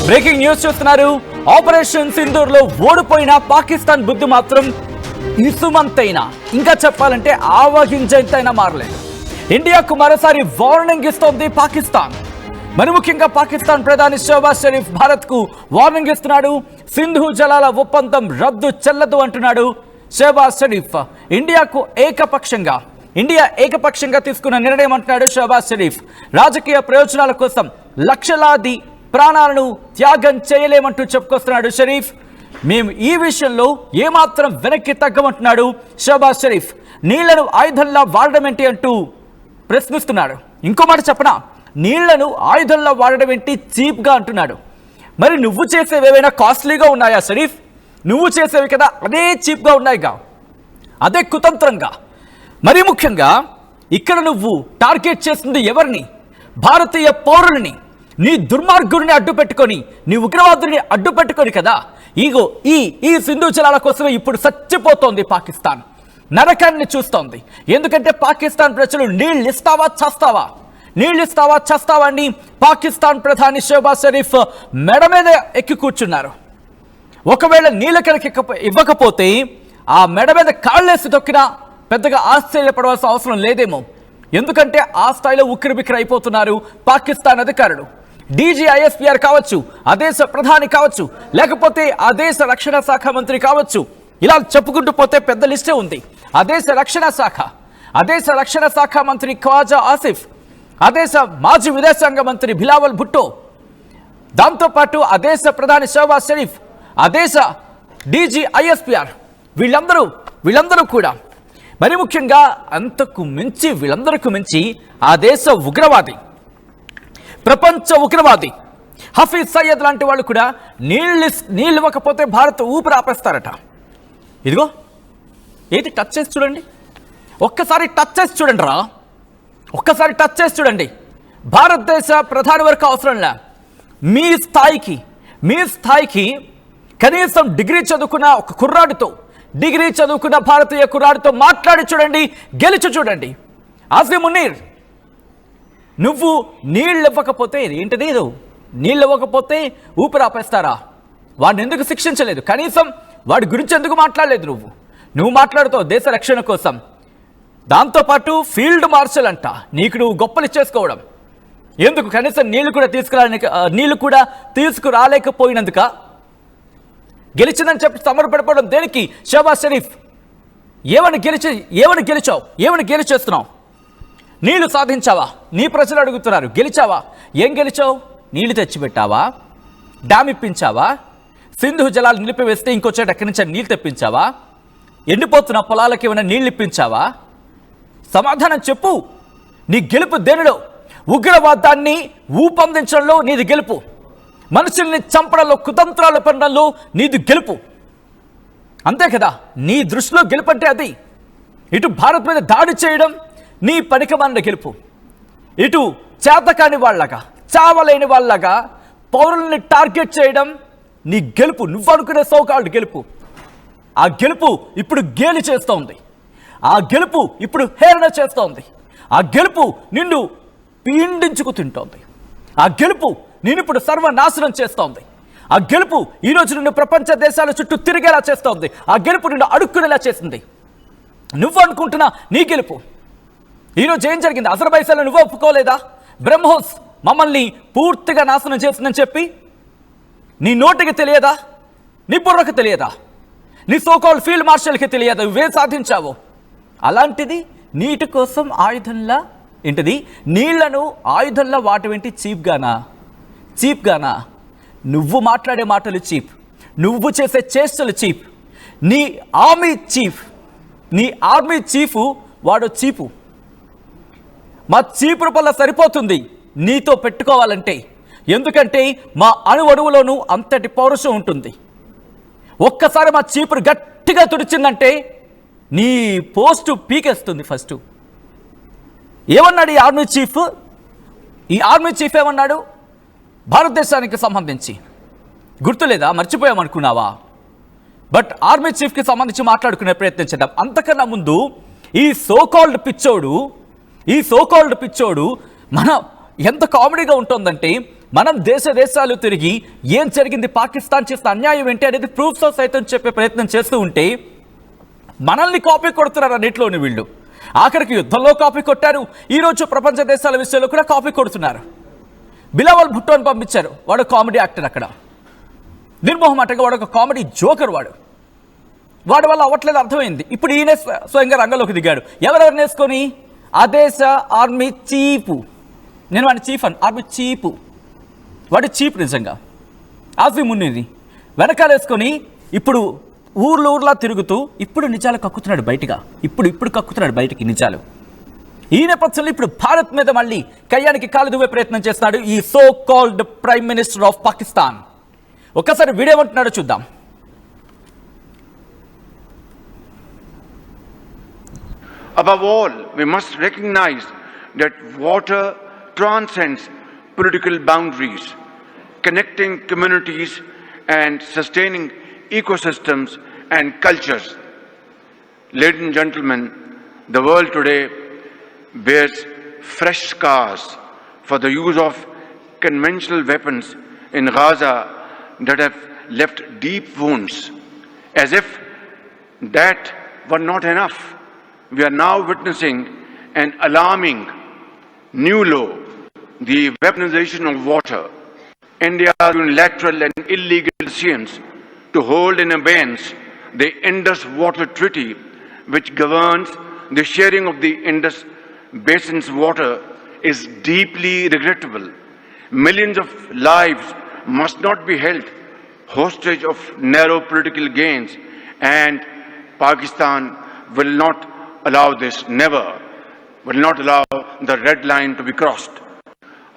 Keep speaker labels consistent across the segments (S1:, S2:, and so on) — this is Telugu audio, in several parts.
S1: బ్రేకింగ్ న్యూస్ చూస్తున్నారు. ఆపరేషన్ సింధూర్ లో ఓడిపోయిన పాకిస్తాన్ బుద్ధి మాత్రం ఇసుమంతైనా, ఇంకా చెప్పాలంటే ఆవగింజంతైనా మారలేదు. ఇండియాకు మరోసారి వార్నింగ్ ఇస్తోంది పాకిస్తాన్. మరి ముఖ్యంగా పాకిస్తాన్ ప్రధాని షహబాజ్ షరీఫ్ భారత్ కు వార్నింగ్ ఇస్తున్నాడు. సింధు జలాల ఒప్పందం రద్దు చెల్లదు అంటున్నాడు షహబాజ్ షరీఫ్. ఇండియా ఏకపక్షంగా తీసుకున్న నిర్ణయం అంటున్నాడు షహబాజ్ షరీఫ్. రాజకీయ ప్రయోజనాల కోసం లక్షలాది ప్రాణాలను త్యాగం చేయలేమంటూ చెప్పుకొస్తున్నాడు షరీఫ్. మేము ఈ విషయంలో ఏమాత్రం వెనక్కి తగ్గమంటున్నాడు షహబాజ్ షరీఫ్. నీళ్లను ఆయుధంలా వాడడం ఏంటి అంటూ ప్రశ్నిస్తున్నాడు. ఇంకో మాట చెప్పనా, నీళ్లను ఆయుధంలా వాడడం ఏంటి చీప్గా అంటున్నాడు. మరి నువ్వు చేసేవి ఏవైనా కాస్ట్లీగా ఉన్నాయా షరీఫ్? నువ్వు చేసేవి కదా అదే చీప్గా ఉన్నాయిగా, అదే కుతంత్రంగా. మరి ముఖ్యంగా ఇక్కడ నువ్వు టార్గెట్ చేస్తుంది ఎవరిని? భారతీయ పౌరుల్ని. నీ దుర్మార్గుడిని అడ్డు పెట్టుకొని, నీ ఉగ్రవాదుని అడ్డు పెట్టుకొని కదా ఈ సింధు జలాల కోసమే ఇప్పుడు చచ్చిపోతోంది పాకిస్తాన్. నరకాన్ని చూస్తోంది. ఎందుకంటే పాకిస్తాన్ ప్రజలు నీళ్ళిస్తావా చస్తావా అని పాకిస్తాన్ ప్రధాని షహబాజ్ షరీఫ్ మెడ మీద ఎక్కి కూర్చున్నారు. ఒకవేళ నీళ్ళ కనుక ఇవ్వకపోతే ఆ మెడ మీద కాళ్ళేసి తొక్కినా పెద్దగా ఆశ్చర్యపడవలసిన అవసరం లేదేమో. ఎందుకంటే ఆ స్థాయిలో ఉక్కిరిబిక్కిరి అయిపోతున్నారు పాకిస్తాన్ అధికారులు. DGISPR కావచ్చు, ఆ దేశ ప్రధాని కావచ్చు, లేకపోతే ఆ దేశ రక్షణ శాఖ మంత్రి కావచ్చు, ఇలా చెప్పుకుంటూ పోతే పెద్ద లిస్టే ఉంది. ఆ దేశ రక్షణ శాఖ మంత్రి ఖ్వాజా ఆసిఫ్, ఆ దేశ మాజీ విదేశాంగ మంత్రి బిలావల్ భుట్టో, దాంతోపాటు ఆ దేశ ప్రధాని షహబాజ్ షరీఫ్, ఆ దేశ DGISPR, వీళ్ళందరూ కూడా మరి ముఖ్యంగా వీళ్ళందరికీ మించి ఆ దేశ ఉగ్రవాది, ప్రపంచ ఉగ్రవాది హఫీజ్ సయ్యద్ లాంటి వాళ్ళు కూడా నీళ్ళు ఇవ్వకపోతే భారత్ ఊపిరి ఆపేస్తారట. ఇదిగో ఏది టచ్ చేసి చూడండి, ఒక్కసారి టచ్ చేసి చూడండి. భారతదేశ ప్రధాని వరకు అవసరంలా, మీ స్థాయికి కనీసం డిగ్రీ చదువుకున్న ఒక కుర్రాడితో, డిగ్రీ చదువుకున్న భారతీయ కుర్రాడితో మాట్లాడి చూడండి, గెలిచి చూడండి. ఆసిమ్ మునీర్, నువ్వు నీళ్ళు ఇవ్వకపోతే ఏంటిది? నీళ్ళు ఇవ్వకపోతే ఊపిరి ఆపేస్తారా? వాడిని ఎందుకు శిక్షించలేదు? కనీసం వాడి గురించి ఎందుకు మాట్లాడలేదు? నువ్వు మాట్లాడుతావు దేశ రక్షణ కోసం. దాంతోపాటు ఫీల్డ్ మార్షల్ అంట, నీకు నువ్వు గొప్పలు ఇచ్చేసుకోవడం ఎందుకు? కనీసం నీళ్లు కూడా తీసుకురాలేకపోయినందుక? గెలిచిందని చెప్పి సమర్పడిపోవడం దేనికి? షహబాజ్ షరీఫ్, ఏమని గెలిచేస్తున్నావు? నీళ్లు సాధించావా? నీ ప్రజలు అడుగుతున్నారు. గెలిచావా? ఏం గెలిచావు? నీళ్లు తెచ్చిపెట్టావా? డ్యామ్ ఇప్పించావా? సింధు జలాలు నిలిపివేస్తే ఇంకో చోట ఎక్కడి నుంచి నీళ్ళు తెప్పించావా? ఎండిపోతున్న పొలాలకు ఏమైనా నీళ్ళు ఇప్పించావా? సమాధానం చెప్పు. నీ గెలుపు దేనిలో? ఉగ్రవాదాన్ని ఊపందించడంలో నీది గెలుపు, మనుషుల్ని చంపడంలో, కుతంత్రాలు పడడంలో నీది గెలుపు. అంతే కదా నీ దృష్టిలో గెలుపు అంటే అది. ఇటు భారత్ మీద దాడి చేయడం నీ పనికిమాలిన గెలుపు, ఇటు చేతకాని వాళ్ళగా, చావలేని వాళ్ళగా పౌరుల్ని టార్గెట్ చేయడం నీ గెలుపు, నువ్వు అనుకునే సోకాల్డ్ గెలుపు. ఆ గెలుపు ఇప్పుడు గేలి చేస్తోంది. ఆ గెలుపు ఇప్పుడు హేళన చేస్తోంది. ఆ గెలుపు నిన్ను పీడించుకు తింటోంది. ఆ గెలుపు నేను ఇప్పుడు సర్వనాశనం చేస్తోంది. ఆ గెలుపు ఈరోజు నిన్ను ప్రపంచ దేశాల చుట్టూ తిరిగేలా చేస్తోంది. ఆ గెలుపు నిన్ను అడుక్కునేలా చేసింది. నువ్వు అనుకుంటున్నా నీ గెలుపు. ఈరోజు ఏం జరిగింది? అజర్బైజాన్లో నువ్వు ఒప్పుకోలేదా? బ్రహ్మోస్ మమ్మల్ని పూర్తిగా నాశనం చేస్తుందని చెప్పి నీ నోటికి తెలియదా? నీ బుర్రకు తెలియదా? నీ సోకాల్ ఫీల్డ్ మార్షల్కి తెలియదా నువ్వేం సాధించావో? అలాంటిది నీటి కోసం ఆయుధంలా నీళ్లను ఆయుధంలా వాటమేంటి? చీప్గానా? నువ్వు మాట్లాడే మాటలు చీప్, నువ్వు చేసే చేష్టలు చీప్. నీ ఆర్మీ చీఫ్ వాడు చీపు. మా చీపురు పల్ల సరిపోతుంది నీతో పెట్టుకోవాలంటే. ఎందుకంటే మా అణువణువులోనూ అంతటి పౌరుషం ఉంటుంది. ఒక్కసారి మా చీపురు గట్టిగా తుడిచిందంటే నీ పోస్టు పీకేస్తుంది. ఫస్ట్ ఏమన్నాడు ఈ ఆర్మీ చీఫ్ ఏమన్నాడు? భారతదేశానికి సంబంధించి గుర్తులేదా? మర్చిపోయామనుకున్నావా? బట్ ఆర్మీ చీఫ్కి సంబంధించి మాట్లాడుకునే ప్రయత్నం చేద్దాం. అంతకన్నా ముందు ఈ సోకాల్డ్ పిచ్చోడు మన ఎంత కామెడీగా ఉంటుందంటే, మనం దేశాలు తిరిగి ఏం జరిగింది, పాకిస్తాన్ చేసిన అన్యాయం ఏంటి అనేది ప్రూఫ్తో సైతం చెప్పే ప్రయత్నం చేస్తూ ఉంటే మనల్ని కాపీ కొడుతున్నారు అన్నింటిలోని వీళ్ళు. ఆఖరికి యుద్ధంలో కాపీ కొట్టారు, ఈరోజు ప్రపంచ దేశాల విషయంలో కూడా కాపీ కొడుతున్నారు. బిలావల్ భుట్టోని పంపించారు, వాడు కామెడీ యాక్టర్. అక్కడ నిర్మోహమాటంగా వాడు ఒక కామెడీ జోకర్. వాడి వల్ల అవ్వట్లేదు, అర్థమైంది. ఇప్పుడు ఈయన స్వయంగా రంగంలోకి దిగాడు. ఎవరెవరిని వేసుకొని? ఆదేశ ఆర్మీ చీపు. నేను వాడిని చీఫ్ అని, ఆర్మీ చీపు. వాడు చీప్ నిజంగా. ఆజీ మున్నీని వెనకాల వేసుకొని ఇప్పుడు ఊర్లా తిరుగుతూ ఇప్పుడు నిజాలు కక్కుతున్నాడు బయటగా. ఇప్పుడు కక్కుతున్నాడు బయటికి నిజాలు. ఈ నేపథ్యంలో ఇప్పుడు భారత్ మీద మళ్ళీ కయ్యానికి కాలు దువ్వే ప్రయత్నం చేస్తున్నాడు ఈ so called prime minister of Pakistan. ఒక్కసారి వీడియో ఏమంటున్నాడో చూద్దాం.
S2: Above all, we must recognize that water transcends political boundaries, connecting communities and sustaining ecosystems and cultures. Ladies and gentlemen, the world today bears fresh scars for the use of conventional weapons in Gaza that have left deep wounds. As if that were not enough, we are now witnessing an alarming new law, the weaponization of water. India's unilateral and illegal decisions to hold in abeyance the Indus Water Treaty, which governs the sharing of the Indus Basin's water, is deeply regrettable. Millions of lives must not be held hostage of narrow political gains, and Pakistan will not allow this, never will not allow the red line to be crossed.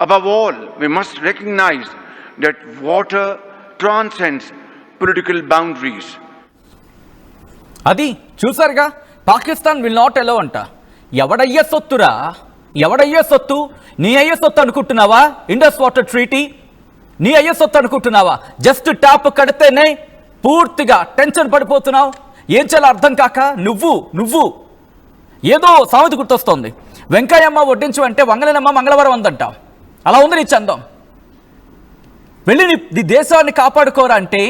S2: Above all, we must recognize that water transcends political boundaries.
S1: అది చూసారుగా, పాకిస్తాన్ విల్ నాట్ అలౌ అంట. ఎవడయ్యే సొత్తురా, ఎవడయ్యే సొత్తు? నీ అయ్యే సొత్తు అనుకుంటున్నావా? ఇండస్ వాటర్ ట్రీటీ నీ అయ్యే సొత్తు అనుకుంటున్నావా? జస్ట్ ట్యాప్ కడితేనే పూర్తిగా టెన్షన్ పడిపోతున్నావు. ఏం చేయాలో అర్థం కాక నువ్వు ఏదో సామెత గుర్తొస్తోంది. వెంకయ్యమ్మ వడ్డించు అంటే వంగలేనమ్మ మంగళవారం అందంట. అలా ఉంది నీ చందం. వెళ్ళి నీ దేశాన్ని కాపాడుకోరా అంటే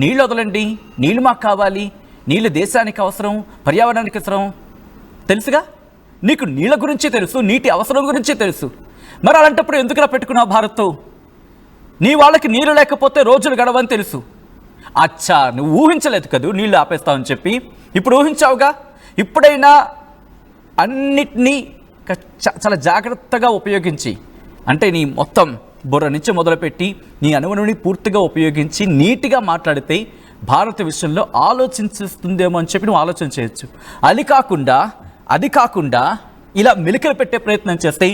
S1: నీళ్ళు వదలండి, నీళ్ళు మాకు కావాలి, నీళ్ళు దేశానికి అవసరం, పర్యావరణానికి అవసరం. తెలుసుగా, నీకు నీళ్ళ గురించి తెలుసు, నీటి అవసరం గురించి తెలుసు. మరి అలాంటప్పుడు ఎందుకులా పెట్టుకున్నావు భారత్తో? నీ వాళ్ళకి నీళ్ళు లేకపోతే రోజులు గడవని తెలుసు. అచ్చా, నువ్వు ఊహించలేదు కదూ నీళ్ళు ఆపేస్తావని చెప్పి. ఇప్పుడు ఊహించావుగా. ఇప్పుడైనా అన్నిటినీ చాలా జాగ్రత్తగా ఉపయోగించి, అంటే నీ మొత్తం బుర్ర నుంచి మొదలుపెట్టి నీ అణువుని పూర్తిగా ఉపయోగించి నీట్గా మాట్లాడితే భారత విషయంలో ఆలోచించేస్తుందేమో అని చెప్పి నువ్వు ఆలోచన చేయొచ్చు. అది కాకుండా ఇలా మెలికలు పెట్టే ప్రయత్నం చేస్తే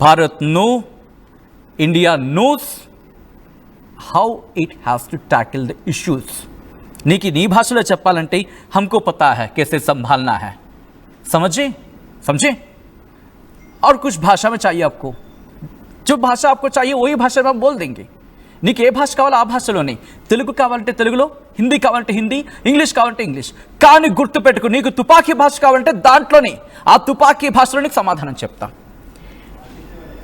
S1: Bharat no, India knows how it has to tackle the issues. నీకు నీ భాషలో చెప్పాలంటే హమ్కో పతా హై कैसे संभालना है, समझे? और कुछ भाषा में चाहिए आपको, जो भाषा आपको चाहिए वही भाषा में हम बोल देंगे. నీకు ఏ భాష కావాలో ఆ భాషలోనే, తెలుగు కావాలంటే తెలుగులో, హిందీ కావాలంటే హిందీ, ఇంగ్లీష్ కావాలంటే ఇంగ్లీష్. కానీ గుర్తుపెట్టుకు, నీకు తుపాకీ భాష కావాలంటే దాంట్లోనే, ఆ తుపాకీ భాషలో నీకు సమాధానం చెప్తా.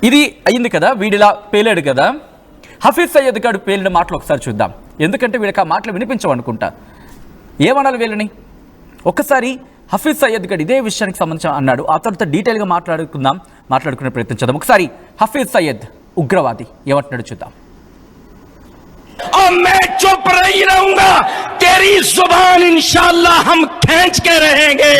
S1: ఇది అయింది కదా, వీడిలా పేలాడు కదా. హఫీజ్ సయ్యద్ గారు పేలిన మాటలు ఒకసారి చూద్దాం. ఎందుకంటే వీళ్ళకి ఆ మాటలు వినిపించవనుకుంటా. ఏమనాలి వీళ్ళని? ఒక్కసారి హఫీజ్ సయ్యద్ గారు ఇదే విషయానికి సంబంధించి అన్నాడు. ఆ తర్వాత డీటెయిల్గా మాట్లాడుకునే ప్రయత్నం చేద్దాం. ఒకసారి హఫీజ్ సయ్యద్ ఉగ్రవాది ఏమంటున్నాడు చూద్దాం.
S3: और मैं चुप नहीं रहूंगा, तेरी जुबान इंशाअल्लाह हम खींच के रहेंगे.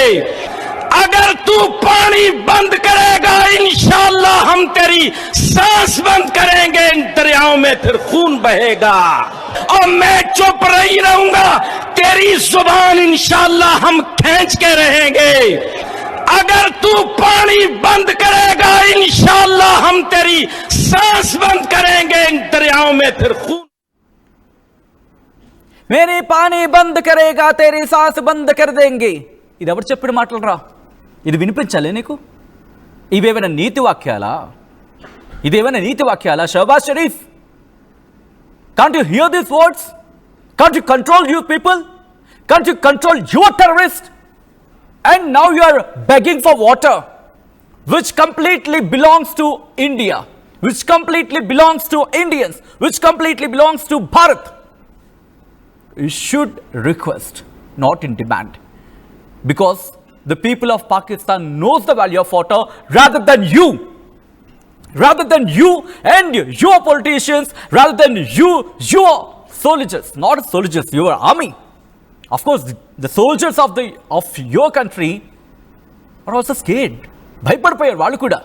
S3: अगर तू पानी बंद करेगा इंशाअल्लाह हम तेरी सांस बंद करेंगे, इन दरियाओं में फिर खून बहेगा. और मैं चुप नहीं रहूंगा, तेरी जुबान इंशाअल्लाह हम खींच के रहेंगे. अगर तू पानी बंद करेगा इंशाअल्लाह हम तेरी सांस बंद करेंगे, इन दरियाओं में फिर खून.
S1: మేరీ పానీ బంద్ కరేగా తేరీ సాస్ బంద్ కర్ దేంగే. ఇది ఎవరు చెప్పిన మాటలు రా? ఇది వినిపించాలే నీకు? ఇవేమైనా నీతి వాక్యాలా? Shehbaz Sharif, can't you hear these words? Can't you control your people? Can't you control your terrorist? And now you are begging for water which completely belongs to India. which completely belongs to Indians, which completely belongs to Bharat. You should request, not in demand, because the people of Pakistan knows the value of water rather than you and your politicians, rather than your soldiers, not soldiers, your army. Of course, the soldiers of your country are also scared. భయపడిపోయారు వాళ్ళు కూడా,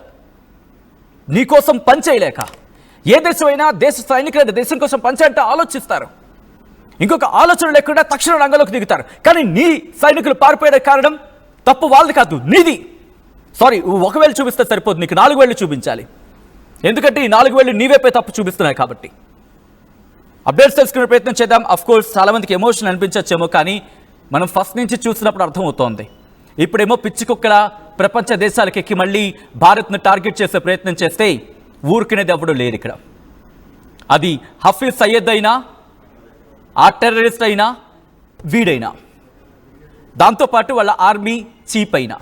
S1: నీకోసం పని చేయలేక. ఏ దేశమైనా దేశ సైనికులైన దేశం కోసం పనిచేయాలంటే ఆలోచిస్తారు, ఇంకొక ఆలోచన లేకుండా తక్షణ రంగంలోకి దిగుతారు. కానీ నీ సైనికులు పారిపోయే కారణం తప్పు వాళ్ళది కాదు, నీది. సారీ, ఒకవేళ చూపిస్తే సరిపోదు, నీకు 4 వేళ్ళు చూపించాలి. ఎందుకంటే ఈ 4 వేళ్ళు నీవేపై తప్పు చూపిస్తున్నాయి కాబట్టి. అప్డేట్స్ తెలుసుకునే ప్రయత్నం చేద్దాం. అఫ్ కోర్స్ చాలా మందికి ఎమోషన్ అనిపించచ్చేమో, కానీ మనం ఫస్ట్ నుంచి చూసినప్పుడు అర్థమవుతోంది. ఇప్పుడేమో పిచ్చి కుక్కల ప్రపంచ దేశాలకు ఎక్కి మళ్ళీ భారత్ను టార్గెట్ చేసే ప్రయత్నం చేస్తే ఊరుకునేది ఎవడూ లేరు ఇక్కడ. అది హఫీజ్ సయ్యద్ అయినా, ఆ టెర్రరిస్ట్ అయినా, వీడైనా, దాంతోపాటు వాళ్ళ ఆర్మీ చీఫ్ అయినా.